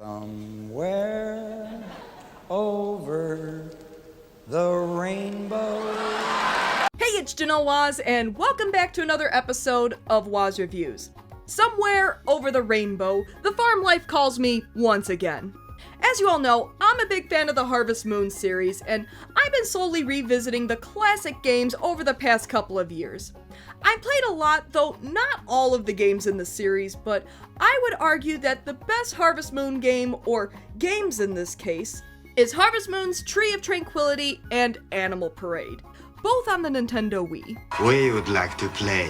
Somewhere over the rainbow. Hey, it's Janelle Waz, and welcome back to another episode of Waz Reviews. Somewhere over the rainbow, the farm life calls me once again. As you all know, I'm a big fan of the Harvest Moon series, and I've been slowly revisiting the classic games over the past couple of years. I've played a lot, though not all of the games in the series, but I would argue that the best Harvest Moon game, or games in this case, is Harvest Moon's Tree of Tranquility and Animal Parade, both on the Nintendo Wii. We would like to play.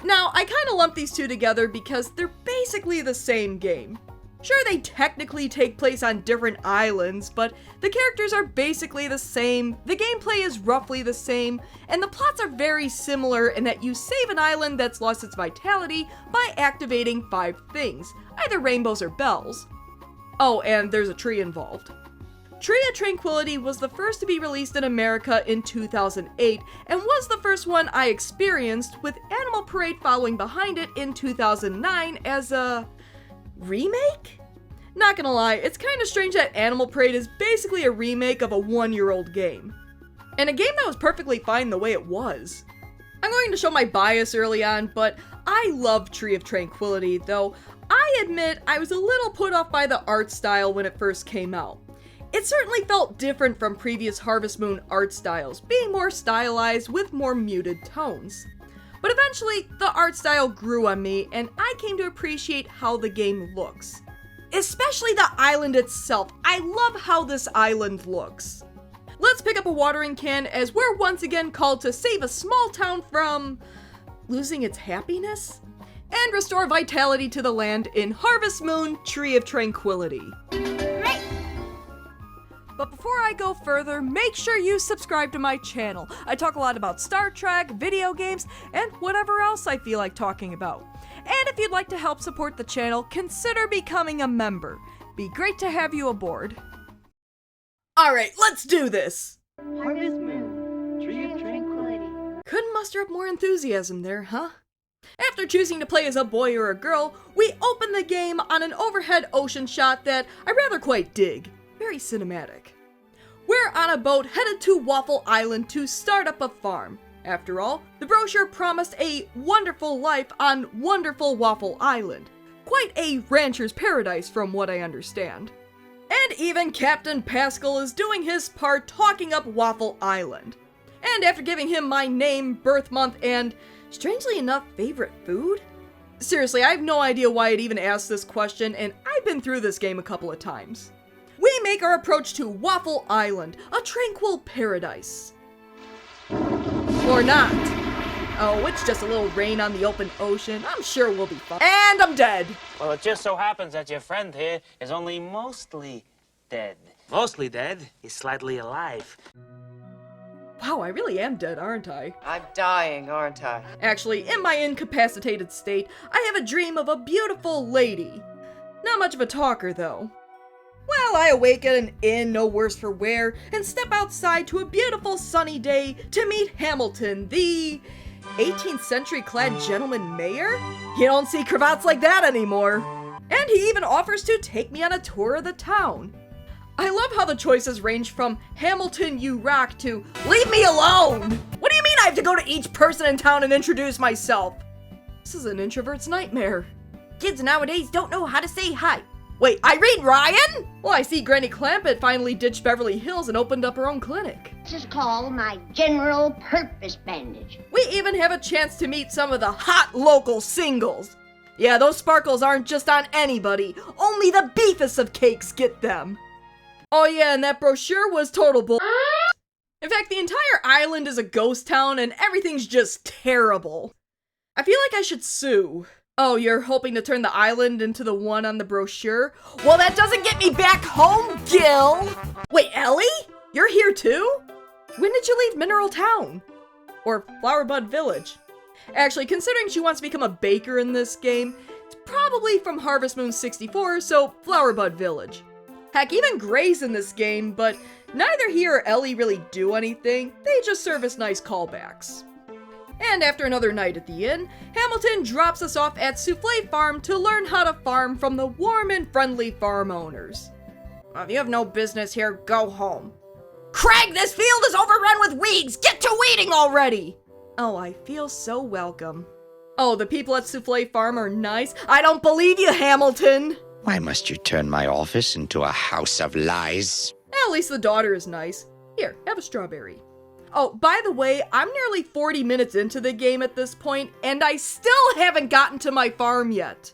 Now, I kinda lump these two together because they're basically the same game. Sure, they technically take place on different islands, but the characters are basically the same, the gameplay is roughly the same, and the plots are very similar in that you save an island that's lost its vitality by activating 5 things, either rainbows or bells. Oh, and there's a tree involved. Tree of Tranquility was the first to be released in America in 2008, and was the first one I experienced, with Animal Parade following behind it in 2009 as a remake? Not gonna lie, it's kinda strange that Animal Parade is basically a remake of a 1-year-old game. And a game that was perfectly fine the way it was. I'm going to show my bias early on, but I love Tree of Tranquility, though I admit I was a little put off by the art style when it first came out. It certainly felt different from previous Harvest Moon art styles, being more stylized with more muted tones. But eventually, the art style grew on me, and I came to appreciate how the game looks. Especially the island itself. I love how this island looks. Let's pick up a watering can as we're once again called to save a small town from losing its happiness? And restore vitality to the land in Harvest Moon Tree of Tranquility. But before I go further, make sure you subscribe to my channel. I talk a lot about Star Trek, video games, and whatever else I feel like talking about. And if you'd like to help support the channel, consider becoming a member. Be great to have you aboard. Alright, let's do this! Harvest Moon, Tree of Tranquility. Couldn't muster up more enthusiasm there, huh? After choosing to play as a boy or a girl, we open the game on an overhead ocean shot that I rather quite dig. Very cinematic. We're on a boat headed to Waffle Island to start up a farm. After all, the brochure promised a wonderful life on wonderful Waffle Island. Quite a rancher's paradise from what I understand. And even Captain Pascal is doing his part talking up Waffle Island. And after giving him my name, birth month, and, strangely enough, favorite food? Seriously, I have no idea why I'd even asked this question, and I've been through this game a couple of times. We make our approach to Waffle Island, a tranquil paradise. Or not. Oh, it's just a little rain on the open ocean. I'm sure we'll be fine. And I'm dead. Well, it just so happens that your friend here is only mostly dead. Mostly dead is slightly alive. Wow, I really am dead, aren't I? I'm dying, aren't I? Actually, in my incapacitated state, I have a dream of a beautiful lady. Not much of a talker, though. Well, I awake at an inn no worse for wear, and step outside to a beautiful sunny day to meet Hamilton, the 18th century clad gentleman mayor? You don't see cravats like that anymore. And he even offers to take me on a tour of the town. I love how the choices range from Hamilton you rock to leave me alone! What do you mean I have to go to each person in town and introduce myself? This is an introvert's nightmare. Kids nowadays don't know how to say hi. Wait, Irene Ryan? Well, I see Granny Clampett finally ditched Beverly Hills and opened up her own clinic. This is called my general purpose bandage. We even have a chance to meet some of the hot local singles. Yeah, those sparkles aren't just on anybody. Only the beefest of cakes get them. Oh yeah, and that brochure was total bull. In fact, the entire island is a ghost town and everything's just terrible. I feel like I should sue. Oh, you're hoping to turn the island into the one on the brochure? Well, that doesn't get me back home, Gil! Wait, Ellie? You're here too? When did you leave Mineral Town? Or Flowerbud Village? Actually, considering she wants to become a baker in this game, it's probably from Harvest Moon 64, so Flowerbud Village. Heck, even Gray's in this game, but neither he or Ellie really do anything, they just serve as nice callbacks. And after another night at the inn, Hamilton drops us off at Souffle Farm to learn how to farm from the warm and friendly farm owners. If you have no business here, go home. Craig, this field is overrun with weeds! Get to weeding already! Oh, I feel so welcome. Oh, the people at Souffle Farm are nice? I don't believe you, Hamilton! Why must you turn my office into a house of lies? At least the daughter is nice. Here, have a strawberry. Oh, by the way, I'm nearly 40 minutes into the game at this point, and I still haven't gotten to my farm yet.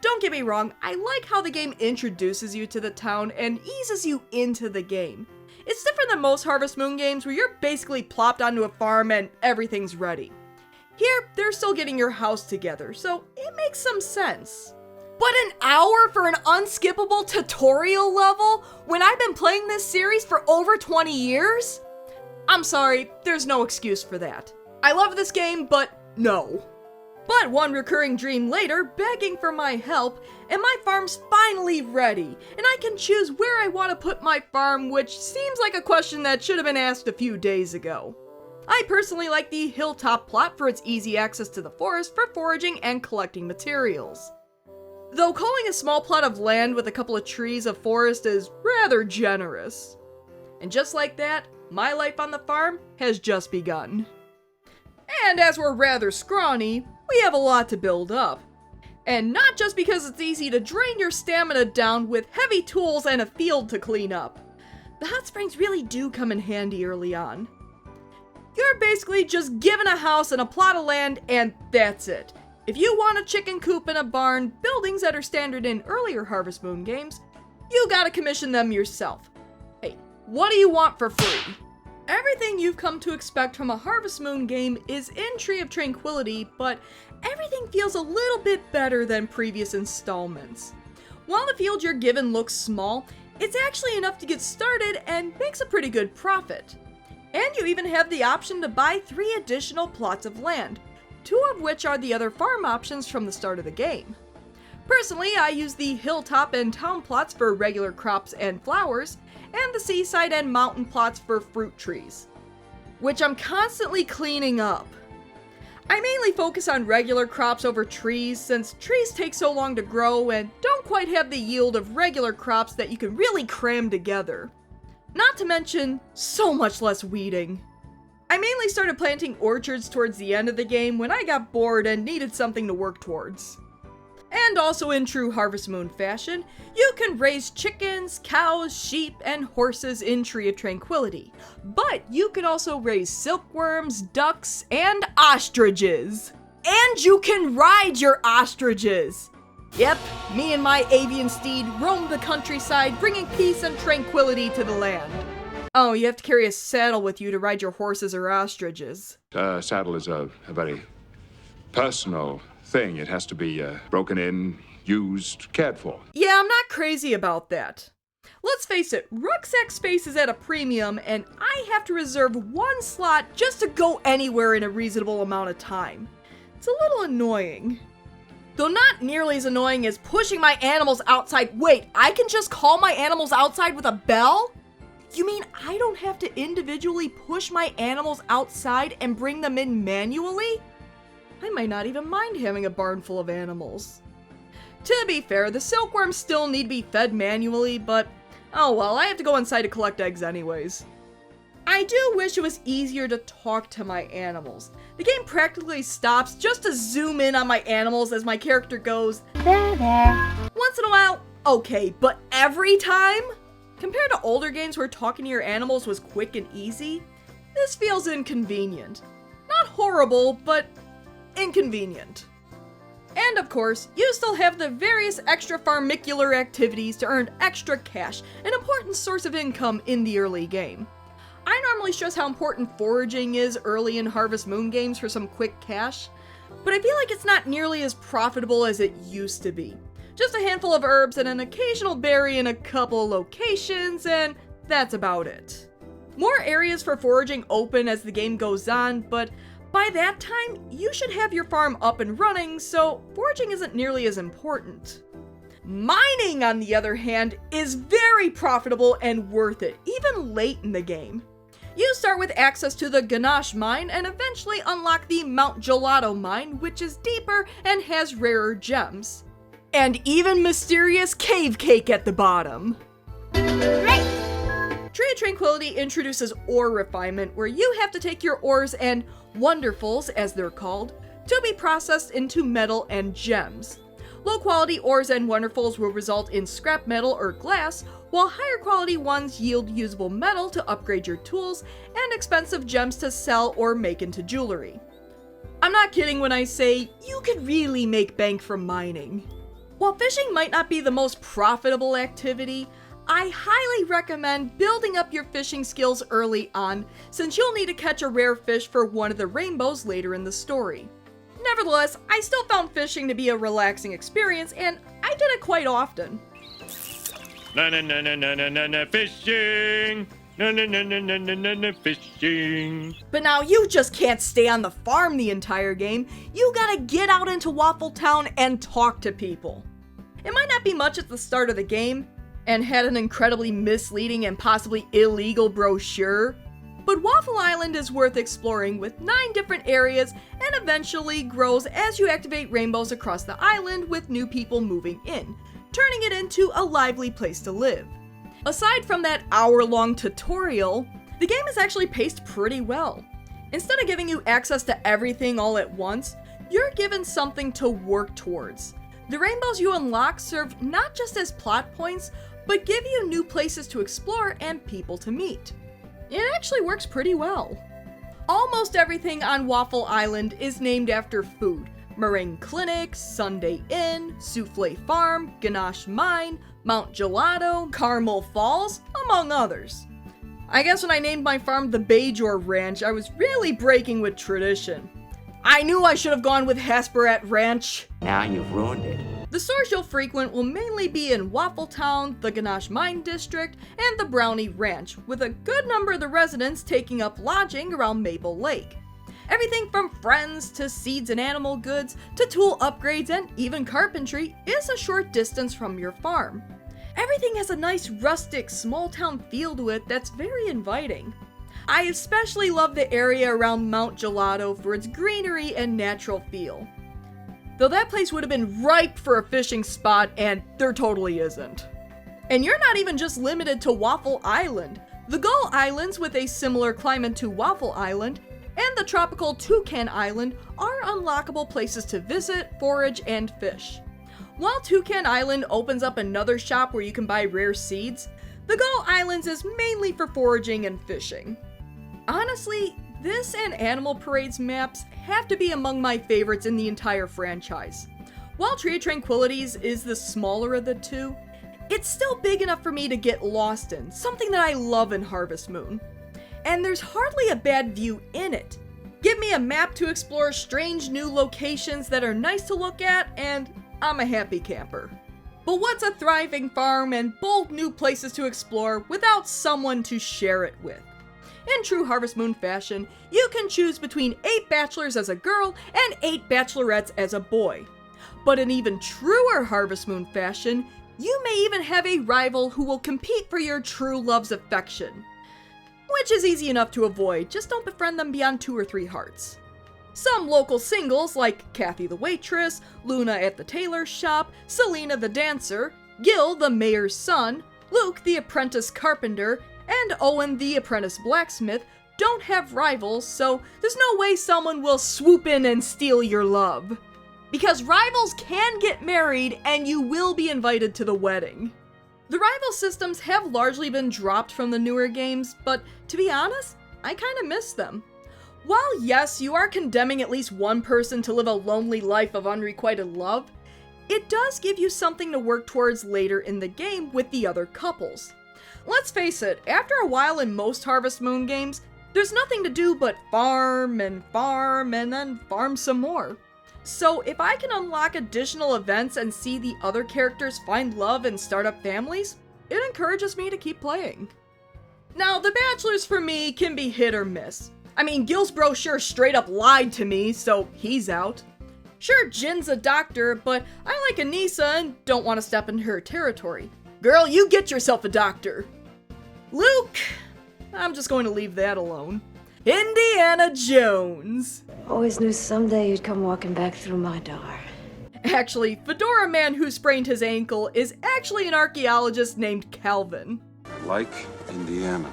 Don't get me wrong, I like how the game introduces you to the town and eases you into the game. It's different than most Harvest Moon games where you're basically plopped onto a farm and everything's ready. Here, they're still getting your house together, so it makes some sense. But an hour for an unskippable tutorial level when I've been playing this series for over 20 years? I'm sorry, there's no excuse for that. I love this game, but no. But one recurring dream later, begging for my help, and my farm's finally ready, and I can choose where I want to put my farm, which seems like a question that should have been asked a few days ago. I personally like the hilltop plot for its easy access to the forest for foraging and collecting materials. Though calling a small plot of land with a couple of trees a forest is rather generous. And just like that, my life on the farm has just begun. And as we're rather scrawny, we have a lot to build up. And not just because it's easy to drain your stamina down with heavy tools and a field to clean up. The hot springs really do come in handy early on. You're basically just given a house and a plot of land, and that's it. If you want a chicken coop and a barn, buildings that are standard in earlier Harvest Moon games, you gotta commission them yourself. Hey, what do you want for free? Everything you've come to expect from a Harvest Moon game is in Tree of Tranquility, but everything feels a little bit better than previous installments. While the field you're given looks small, it's actually enough to get started and makes a pretty good profit. And you even have the option to buy 3 additional plots of land, 2 of which are the other farm options from the start of the game. Personally, I use the hilltop and town plots for regular crops and flowers, and the seaside and mountain plots for fruit trees, which I'm constantly cleaning up. I mainly focus on regular crops over trees, since trees take so long to grow and don't quite have the yield of regular crops that you can really cram together. Not to mention, so much less weeding. I mainly started planting orchards towards the end of the game when I got bored and needed something to work towards. And also in true Harvest Moon fashion, you can raise chickens, cows, sheep, and horses in Tree of Tranquility. But you can also raise silkworms, ducks, and ostriches. And you can ride your ostriches! Yep, me and my avian steed roam the countryside, bringing peace and tranquility to the land. Oh, you have to carry a saddle with you to ride your horses or ostriches. Saddle is a very personal thing. It has to be broken in, used, cared for. Yeah, I'm not crazy about that. Let's face it, rucksack space is at a premium, and I have to reserve 1 slot just to go anywhere in a reasonable amount of time. It's a little annoying. Though not nearly as annoying as pushing my animals outside. Wait, I can just call my animals outside with a bell? You mean I don't have to individually push my animals outside and bring them in manually? I might not even mind having a barn full of animals. To be fair, the silkworms still need to be fed manually, but oh well, I have to go inside to collect eggs anyways. I do wish it was easier to talk to my animals. The game practically stops just to zoom in on my animals as my character goes, "There, there." Once in a while, okay, but every time? Compared to older games where talking to your animals was quick and easy, this feels inconvenient. Not horrible, but inconvenient. And of course, you still have the various extra farmicular activities to earn extra cash, an important source of income in the early game. I normally stress how important foraging is early in Harvest Moon games for some quick cash, but I feel like it's not nearly as profitable as it used to be. Just a handful of herbs and an occasional berry in a couple locations, and that's about it. More areas for foraging open as the game goes on, but by that time, you should have your farm up and running, so foraging isn't nearly as important. Mining, on the other hand, is very profitable and worth it, even late in the game. You start with access to the Ganache mine and eventually unlock the Mount Gelato mine, which is deeper and has rarer gems. And even mysterious cave cake at the bottom. Tree of Tranquility introduces ore refinement, where you have to take your ores and wonderfuls, as they're called, to be processed into metal and gems. Low quality ores and wonderfuls will result in scrap metal or glass, while higher quality ones yield usable metal to upgrade your tools and expensive gems to sell or make into jewelry. I'm not kidding when I say you could really make bank from mining. While fishing might not be the most profitable activity, I highly recommend building up your fishing skills early on, since you'll need to catch a rare fish for one of the rainbows later in the story. Nevertheless, I still found fishing to be a relaxing experience, and I did it quite often. Fishing! Fishing! But now you just can't stay on the farm the entire game. You gotta get out into Waffle Town and talk to people. It might not be much at the start of the game, and had an incredibly misleading and possibly illegal brochure, but Waffle Island is worth exploring with 9 different areas and eventually grows as you activate rainbows across the island with new people moving in, turning it into a lively place to live. Aside from that hour-long tutorial, the game is actually paced pretty well. Instead of giving you access to everything all at once, you're given something to work towards. The rainbows you unlock serve not just as plot points, but give you new places to explore and people to meet. It actually works pretty well. Almost everything on Waffle Island is named after food. Meringue Clinic, Sunday Inn, Souffle Farm, Ganache Mine, Mount Gelato, Carmel Falls, among others. I guess when I named my farm the Bajor Ranch, I was really breaking with tradition. I knew I should have gone with Hasperat Ranch. Now you've ruined it. The stores you'll frequent will mainly be in Waffle Town, the Ganache Mine District, and the Brownie Ranch, with a good number of the residents taking up lodging around Maple Lake. Everything from friends to seeds and animal goods to tool upgrades and even carpentry is a short distance from your farm. Everything has a nice rustic, small-town feel to it that's very inviting. I especially love the area around Mount Gelato for its greenery and natural feel. Though that place would have been ripe for a fishing spot, and there totally isn't. And you're not even just limited to Waffle Island. The Gull Islands, with a similar climate to Waffle Island, and the tropical Toucan Island are unlockable places to visit, forage, and fish. While Toucan Island opens up another shop where you can buy rare seeds, the Gull Islands is mainly for foraging and fishing. Honestly, this and Animal Parade's maps have to be among my favorites in the entire franchise. While Tree of Tranquility's is the smaller of the two, it's still big enough for me to get lost in, something that I love in Harvest Moon. And there's hardly a bad view in it. Give me a map to explore strange new locations that are nice to look at, and I'm a happy camper. But what's a thriving farm and bold new places to explore without someone to share it with? In true Harvest Moon fashion, you can choose between 8 bachelors as a girl and 8 bachelorettes as a boy. But in even truer Harvest Moon fashion, you may even have a rival who will compete for your true love's affection. Which is easy enough to avoid, just don't befriend them beyond 2 or 3 hearts. Some local singles like Kathy the waitress, Luna at the tailor's shop, Selena the dancer, Gil the mayor's son, Luke the apprentice carpenter, and Owen the apprentice blacksmith don't have rivals, so there's no way someone will swoop in and steal your love. Because rivals can get married and you will be invited to the wedding. The rival systems have largely been dropped from the newer games, but to be honest, I kinda miss them. While yes, you are condemning at least one person to live a lonely life of unrequited love, it does give you something to work towards later in the game with the other couples. Let's face it, after a while in most Harvest Moon games, there's nothing to do but farm and then farm some more. So if I can unlock additional events and see the other characters find love and start up families, it encourages me to keep playing. Now, the bachelors for me can be hit or miss. I mean, Gil's brochure straight up lied to me, so he's out. Sure, Jin's a doctor, but I like Anissa and don't want to step into her territory. Girl, you get yourself a doctor. Luke, I'm just going to leave that alone. Indiana Jones. Always knew someday you'd come walking back through my door. Actually, Fedora Man Who Sprained His Ankle is actually an archaeologist named Calvin. Like Indiana.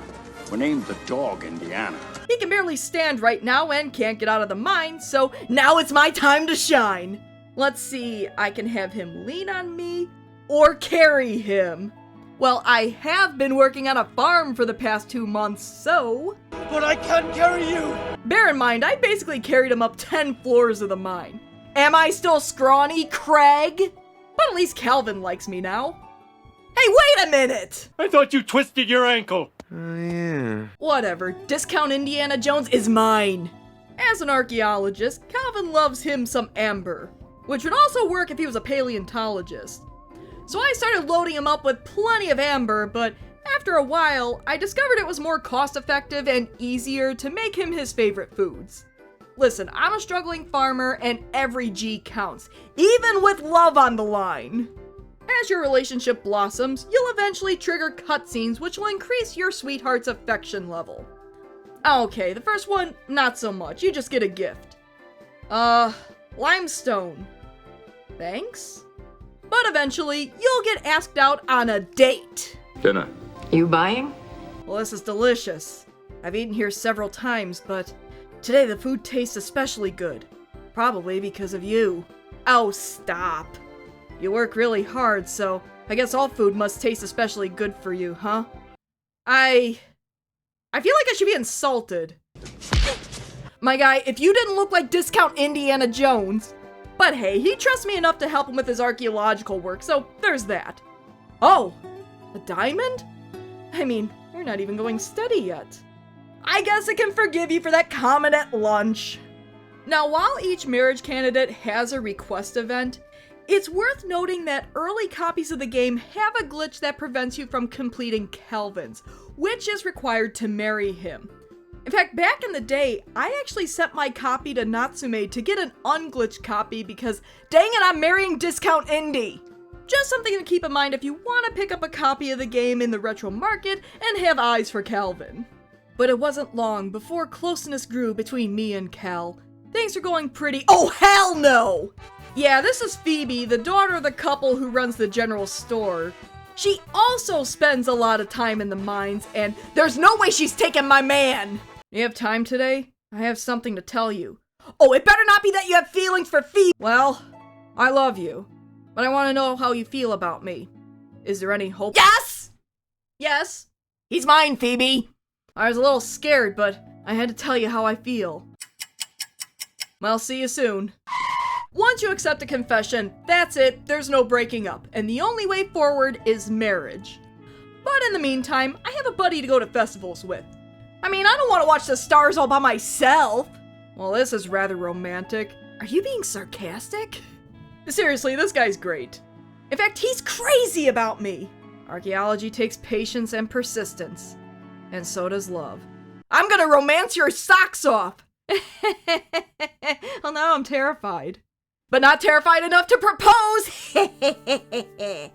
We named the dog Indiana. He can barely stand right now and can't get out of the mine, so now it's my time to shine. Let's see, I can have him lean on me or carry him. Well, I have been working on a farm for the past 2 months, so... But I can't carry you! Bear in mind, I basically carried him up 10 floors of the mine. Am I still scrawny, Craig? But at least Calvin likes me now. Hey, wait a minute! I thought you twisted your ankle. Oh, yeah. Whatever, Discount Indiana Jones is mine. As an archaeologist, Calvin loves him some amber, which would also work if he was a paleontologist. So I started loading him up with plenty of amber, but after a while, I discovered it was more cost-effective and easier to make him his favorite foods. Listen, I'm a struggling farmer and every G counts, even with love on the line. As your relationship blossoms, you'll eventually trigger cutscenes which will increase your sweetheart's affection level. Okay, the first one, not so much, you just get a gift. Limestone. Thanks? But eventually, you'll get asked out on a date. Dinner. You buying? Well, this is delicious. I've eaten here several times, but today the food tastes especially good. Probably because of you. Oh, stop. You work really hard, so I guess all food must taste especially good for you, huh? I feel like I should be insulted. My guy, if you didn't look like Discount Indiana Jones... But hey, he trusts me enough to help him with his archaeological work, so there's that. Oh, a diamond? I mean, we're not even going steady yet. I guess I can forgive you for that comment at lunch. Now, while each marriage candidate has a request event, it's worth noting that early copies of the game have a glitch that prevents you from completing Calvin's, which is required to marry him. In fact, back in the day, I actually sent my copy to Natsume to get an unglitched copy because, dang it, I'm marrying Discount Indie! Just something to keep in mind if you want to pick up a copy of the game in the retro market and have eyes for Calvin. But it wasn't long before closeness grew between me and Cal. Things are going pretty— Oh, hell no! Yeah, this is Phoebe, the daughter of the couple who runs the general store. She also spends a lot of time in the mines, and there's no way she's taking my man! You have time today? I have something to tell you. Oh, it better not be that you have feelings for Phoebe! Well, I love you, but I want to know how you feel about me. Is there any hope? Yes! Yes. He's mine, Phoebe! I was a little scared, but I had to tell you how I feel. Well, see you soon. Once you accept a confession, that's it, there's no breaking up, and the only way forward is marriage. But in the meantime, I have a buddy to go to festivals with. I mean, I don't want to watch the stars all by myself. Well, this is rather romantic. Are you being sarcastic? Seriously, this guy's great. In fact, he's crazy about me. Archaeology takes patience and persistence. And so does love. I'm gonna romance your socks off! Well, now I'm terrified. But not terrified enough to propose! And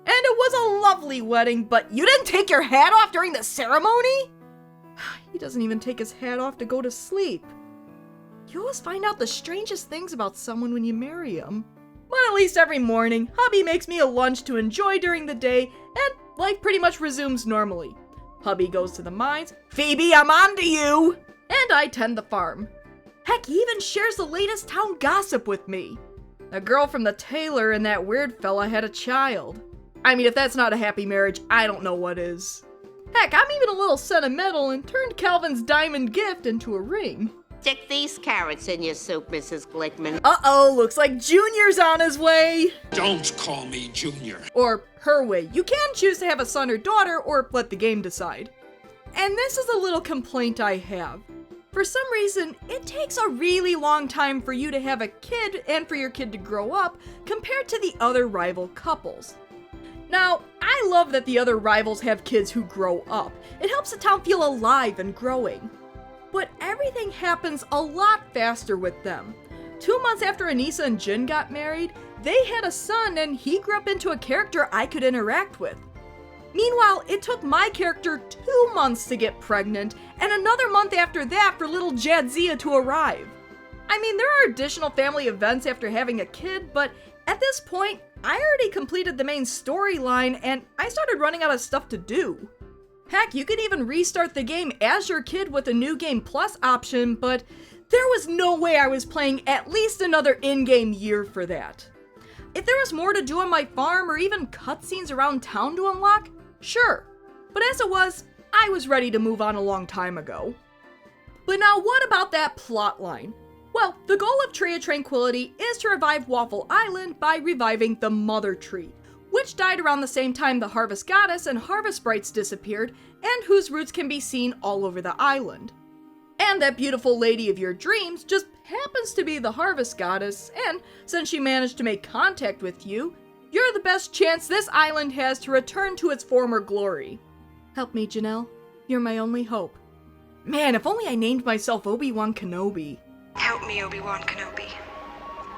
it was a lovely wedding, but you didn't take your hat off during the ceremony? He doesn't even take his hat off to go to sleep. You always find out the strangest things about someone when you marry him. But at least every morning, hubby makes me a lunch to enjoy during the day, and life pretty much resumes normally. Hubby goes to the mines, Phoebe, I'm on to you! And I tend the farm. Heck, he even shares the latest town gossip with me. The girl from the tailor and that weird fella had a child. I mean, if that's not a happy marriage, I don't know what is. Heck, I'm even a little sentimental and turned Calvin's diamond gift into a ring. Stick these carrots in your soup, Mrs. Glickman. Uh-oh, looks like Junior's on his way! Don't call me Junior. Or her way. You can choose to have a son or daughter, or let the game decide. And this is a little complaint I have. For some reason, it takes a really long time for you to have a kid and for your kid to grow up compared to the other rival couples. Now, I love that the other rivals have kids who grow up. It helps the town feel alive and growing. But everything happens a lot faster with them. 2 months after Anissa and Jin got married, they had a son and he grew up into a character I could interact with. Meanwhile, it took my character 2 months to get pregnant, and another month after that for little Jadzia to arrive. I mean, there are additional family events after having a kid, but at this point, I already completed the main storyline, and I started running out of stuff to do. Heck, you can even restart the game as your kid with a New Game Plus option, but there was no way I was playing at least another in-game year for that. If there was more to do on my farm or even cutscenes around town to unlock, sure. But as it was, I was ready to move on a long time ago. But now what about that plotline? Well, the goal of Tree of Tranquility is to revive Waffle Island by reviving the Mother Tree, which died around the same time the Harvest Goddess and Harvest Sprites disappeared, and whose roots can be seen all over the island. And that beautiful lady of your dreams just happens to be the Harvest Goddess, and since she managed to make contact with you, you're the best chance this island has to return to its former glory. Help me, Janelle. You're my only hope. Man, if only I named myself Obi-Wan Kenobi. Help me, Obi-Wan Kenobi.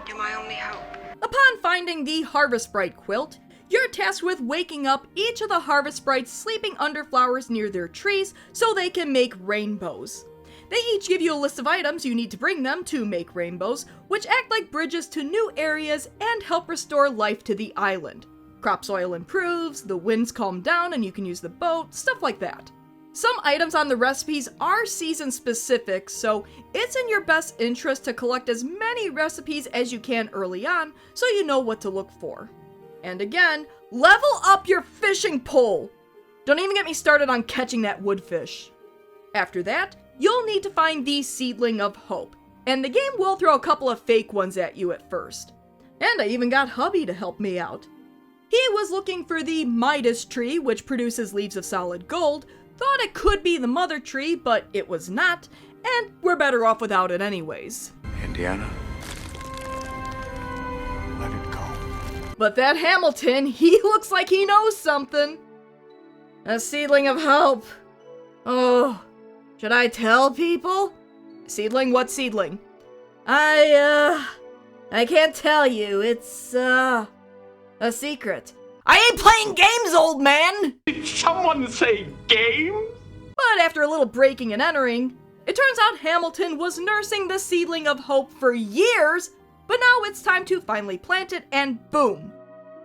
You're my only hope. Upon finding the Harvest Sprite quilt, you're tasked with waking up each of the Harvest Sprites sleeping under flowers near their trees so they can make rainbows. They each give you a list of items you need to bring them to make rainbows, which act like bridges to new areas and help restore life to the island. Crop soil improves, the winds calm down and you can use the boat, stuff like that. Some items on the recipes are season specific, so it's in your best interest to collect as many recipes as you can early on so you know what to look for. And again, level up your fishing pole! Don't even get me started on catching that woodfish. After that, you'll need to find the Seedling of Hope, and the game will throw a couple of fake ones at you at first. And I even got hubby to help me out. He was looking for the Midas tree, which produces leaves of solid gold, thought it could be the Mother tree, but it was not, and we're better off without it anyways. Indiana, let it go. But that Hamilton, he looks like he knows something. A Seedling of Hope. Oh, should I tell people? Seedling? What seedling? I can't tell you. It's, a secret. I ain't playing games, old man! Did someone say game? But after a little breaking and entering, it turns out Hamilton was nursing the Seedling of Hope for years, but now it's time to finally plant it, and boom!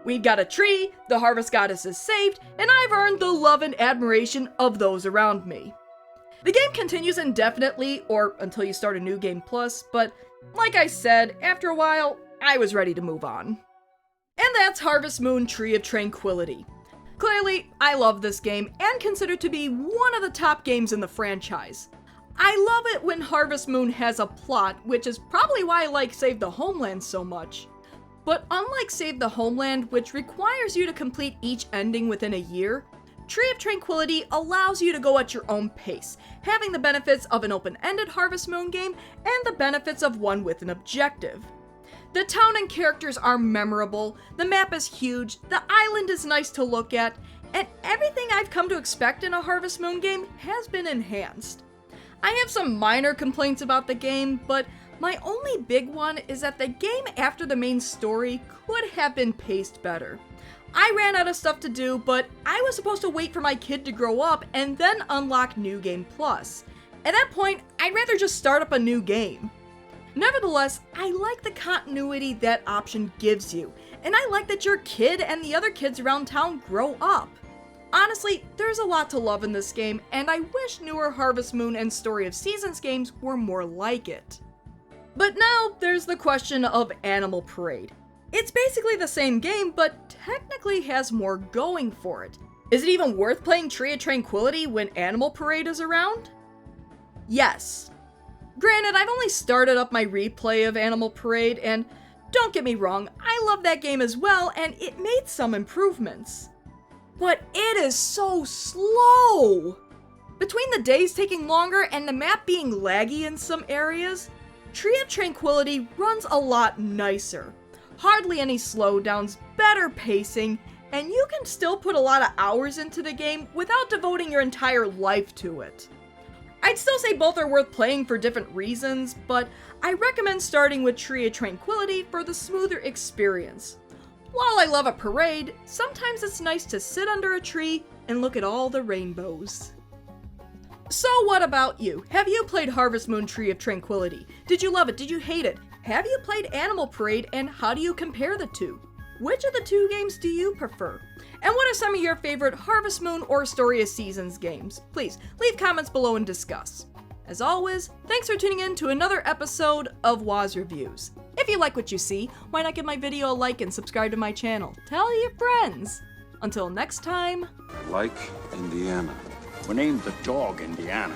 We've got a tree, the Harvest Goddess is saved, and I've earned the love and admiration of those around me. The game continues indefinitely, or until you start a New Game Plus, but like I said, after a while, I was ready to move on. And that's Harvest Moon Tree of Tranquility. Clearly, I love this game and consider it to be one of the top games in the franchise. I love it when Harvest Moon has a plot, which is probably why I like Save the Homeland so much. But unlike Save the Homeland, which requires you to complete each ending within a year, Tree of Tranquility allows you to go at your own pace, having the benefits of an open-ended Harvest Moon game and the benefits of one with an objective. The town and characters are memorable, the map is huge, the island is nice to look at, and everything I've come to expect in a Harvest Moon game has been enhanced. I have some minor complaints about the game, but my only big one is that the game after the main story could have been paced better. I ran out of stuff to do, but I was supposed to wait for my kid to grow up and then unlock New Game Plus. At that point, I'd rather just start up a new game. Nevertheless, I like the continuity that option gives you, and I like that your kid and the other kids around town grow up. Honestly, there's a lot to love in this game, and I wish newer Harvest Moon and Story of Seasons games were more like it. But now, there's the question of Animal Parade. It's basically the same game, but technically has more going for it. Is it even worth playing Tree of Tranquility when Animal Parade is around? Yes. Granted, I've only started up my replay of Animal Parade, and don't get me wrong, I love that game as well, and it made some improvements. But it is so slow! Between the days taking longer and the map being laggy in some areas, Tree of Tranquility runs a lot nicer. Hardly any slowdowns, better pacing, and you can still put a lot of hours into the game without devoting your entire life to it. I'd still say both are worth playing for different reasons, but I recommend starting with Tree of Tranquility for the smoother experience. While I love a parade, sometimes it's nice to sit under a tree and look at all the rainbows. So what about you? Have you played Harvest Moon Tree of Tranquility? Did you love it? Did you hate it? Have you played Animal Parade, and how do you compare the two? Which of the two games do you prefer? And what are some of your favorite Harvest Moon or Story of Seasons games? Please leave comments below and discuss. As always, thanks for tuning in to another episode of Waz Reviews. If you like what you see, why not give my video a like and subscribe to my channel? Tell your friends. Until next time. I like Indiana. We named the dog Indiana.